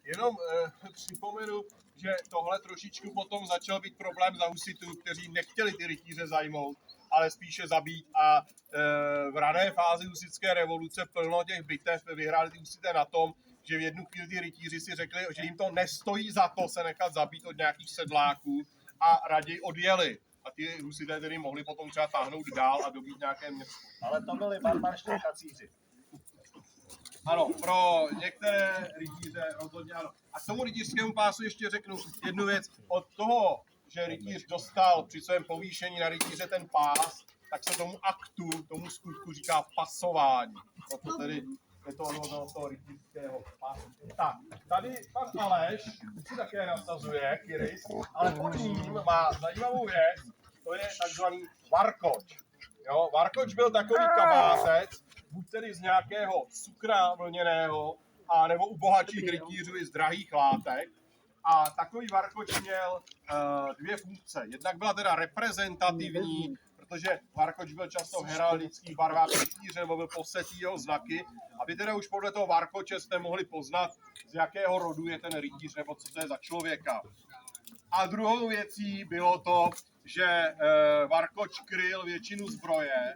Jenom připomenu, že tohle trošičku potom začal být problém za husitů, kteří nechtěli ty rytíře zajmout, ale spíše zabít a v rané fázi husitské revoluce plno těch bitev vyhráli ty husité na tom, že v jednu chvíli ty rytíři si řekli, že jim to nestojí za to se nechat zabít od nějakých sedláků a raději odjeli. A ty husité tedy mohli potom třeba táhnout dál a dobít nějaké město. Ale to byli barbarští kacíři. Ano, pro některé rytíře rozhodně ano. A k tomu rytířskému pásu ještě řeknu jednu věc. Od toho, že rytíř dostal při svém povýšení na rytíře ten pás, tak se tomu aktu, tomu skutku říká pasování. Proto tedy je to ono toho rytířského pásu. Tak, tady pan Aleš si také nasazuje Kyris, ale pod ním má zajímavou věc, to je takzvaný varkoč. Jo, varkoč byl takový kabátec, buď tedy z nějakého sukna vlněného, a nebo u bohatších rytířů i z drahých látek. A takový varkoč měl dvě funkce. Jednak byla teda reprezentativní, protože varkoč byl často v heraldických barvách rytíře, nebo byl posetý jeho znaky. A vy teda už podle toho varkoče jste mohli poznat, z jakého rodu je ten rytíř, nebo co to je za člověka. A druhou věcí bylo to, že varkoč kryl většinu zbroje